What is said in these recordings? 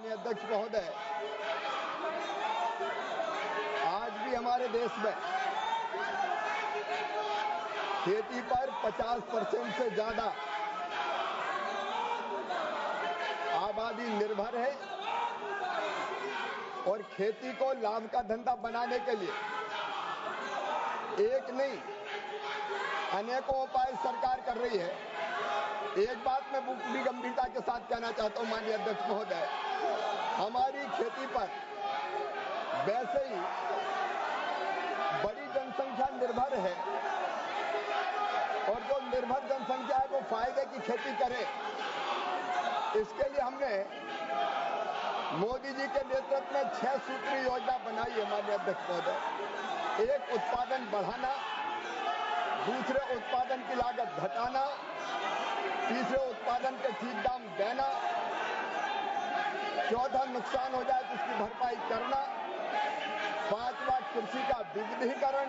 माननीय अध्यक्ष महोदय, आज भी हमारे देश में खेती पर 50% से ज्यादा आबादी निर्भर है और खेती को लाभ का धंधा बनाने के लिए एक नहीं अनेकों उपाय सरकार कर रही है। एक बात मैं पूरी गंभीरता के साथ कहना चाहता हूं माननीय अध्यक्ष महोदय, हमारी खेती पर वैसे ही बड़ी जनसंख्या निर्भर है और जो निर्भर जनसंख्या है वो फायदे की खेती करे। इसके लिए हमने मोदी जी के नेतृत्व में 6 सूत्री योजना बनाई है माननीय अध्यक्ष महोदय। एक, उत्पादन बढ़ाना, दूसरे, उत्पादन की लागत घटाना, तीसरे, उत्पादन के ठीक दाम देना, चौथा, नुकसान हो जाए तो उसकी भरपाई करना, पांचवा, कृषि का विविधीकरण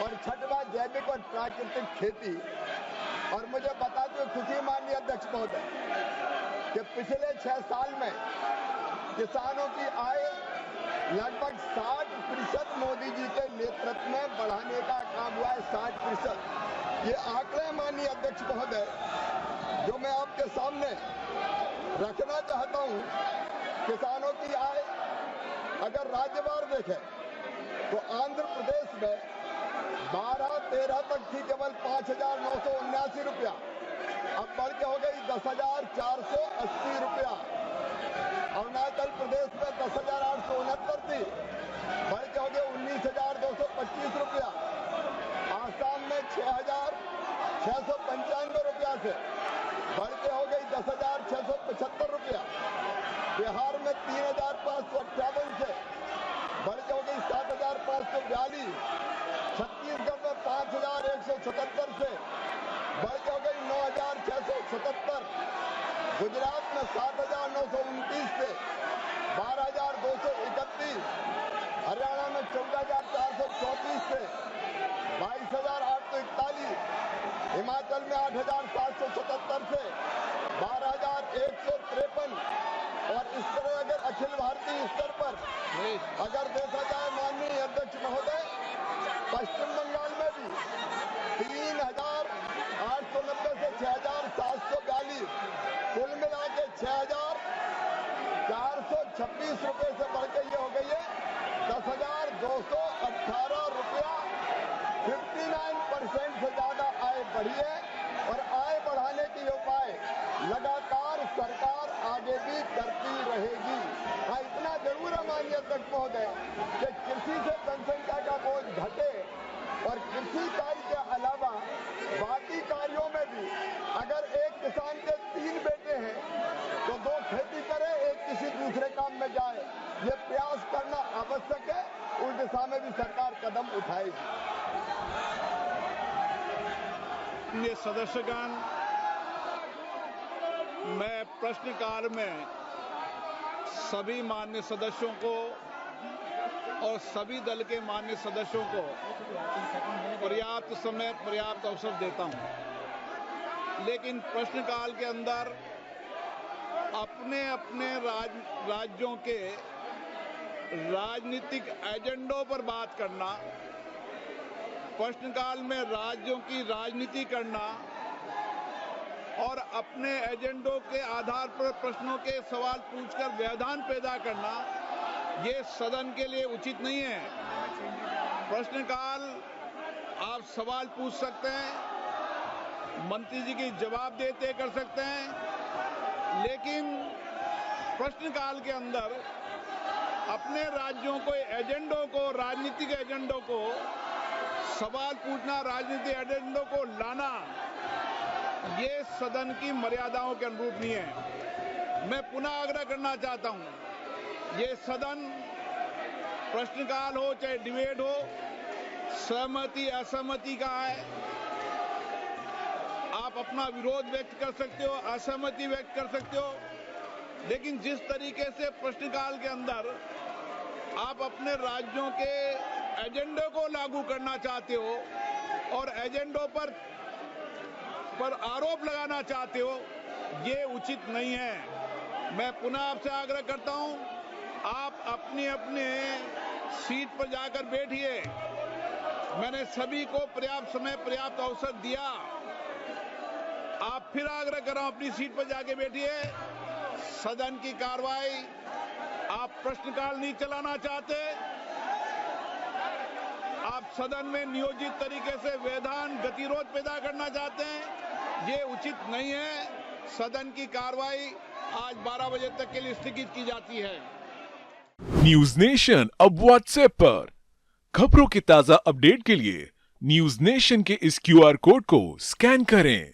और छठवां, जैविक और प्राकृतिक खेती। और मुझे बताते हुए खुशी माननीय अध्यक्ष महोदय कि पिछले 6 साल में किसानों की आय लगभग 60% मोदी जी के नेतृत्व में बढ़ाने का काम हुआ है। 60%। ये आंकड़े माननीय अध्यक्ष महोदय जो मैं आपके सामने रखना चाहता हूं, किसानों की आय अगर राज्यवार देखें तो आंध्र प्रदेश में 12-13 तक थी केवल 5,979 रुपया, अब बढ़ के हो गई 10,480 रुपया। अरुणाचल प्रदेश में 10,869 थी, बढ़ के हो गई 19,225 रुपया। आसाम में 6,695 रुपया से बढ़ के हो गई 10,675 रुपया। बिहार में 3,558 से बढ़ के हो गई 7,542। छत्तीसगढ़ में 5,177 से बढ़ के हो गई 9,677। गुजरात में 7,929 से 12,231। हरियाणा में 14,434 से 22,841। हिमाचल में 8,777 से 12,153। और इस तरह अगर अखिल भारतीय स्तर पर अगर देखा जाए माननीय अध्यक्ष महोदय, पश्चिम बंगाल में भी 3,890 से 6,742, कुल मिला के 6,426 रुपए से बढ़ के ये हो गई है 10,218 रुपया। 59% से ज्यादा आय बढ़ी है और आय बढ़ाने के उपाय लगातार सरकार आगे भी करती रहेगी। हाँ, इतना जरूर है माननीय अध्यक्ष महोदय कि कृषि से जनसंख्या का बोझ घटे और कृषि कार्य के अलावा बाकी कार्यों में भी अगर एक किसान के 3 बेटे हैं तो 2 खेती करे, एक किसी दूसरे काम में जाए। ये प्रयास करना आवश्यक है, उस दिशा में भी सरकार कदम उठाएगी। ये सदस्यगण, मैं प्रश्नकाल में सभी मान्य सदस्यों को और सभी दल के मान्य सदस्यों को पर्याप्त समय, पर्याप्त अवसर देता हूं, लेकिन प्रश्नकाल के अंदर अपने अपने राज्यों के राजनीतिक एजेंडों पर बात करना, प्रश्नकाल में राज्यों की राजनीति करना और अपने एजेंडों के आधार पर प्रश्नों के सवाल पूछकर व्यवधान पैदा करना, ये सदन के लिए उचित नहीं है। प्रश्नकाल आप सवाल पूछ सकते हैं, मंत्री जी की जवाब देते कर सकते हैं, लेकिन प्रश्नकाल के अंदर अपने राज्यों को एजेंडों को, राजनीतिक एजेंडों को सवाल पूछना, राजनीतिक एजेंडों को लाना, ये सदन की मर्यादाओं के अनुरूप नहीं है। मैं पुनः आग्रह करना चाहता हूं, ये सदन प्रश्नकाल हो चाहे डिबेट हो, सहमति असहमति का है। आप अपना विरोध व्यक्त कर सकते हो, असहमति व्यक्त कर सकते हो, लेकिन जिस तरीके से प्रश्नकाल के अंदर आप अपने राज्यों के एजेंडे को लागू करना चाहते हो और एजेंडों पर आरोप लगाना चाहते हो, ये उचित नहीं है। मैं पुनः आपसे आग्रह करता हूं, आप अपने अपने सीट पर जाकर बैठिए। मैंने सभी को पर्याप्त समय पर्याप्त अवसर दिया। आप फिर आग्रह कर रहा हूं, अपनी सीट पर जाके बैठिए। सदन की कार्रवाई, आप प्रश्नकाल नहीं चलाना चाहते, आप सदन में नियोजित तरीके से व्यवधान गतिरोध पैदा करना चाहते हैं, ये उचित नहीं है। सदन की कार्रवाई आज 12 बजे तक के लिए स्थगित की जाती है। न्यूज नेशन अब व्हाट्सएप पर खबरों के ताजा अपडेट के लिए न्यूज नेशन के इस QR कोड को स्कैन करें।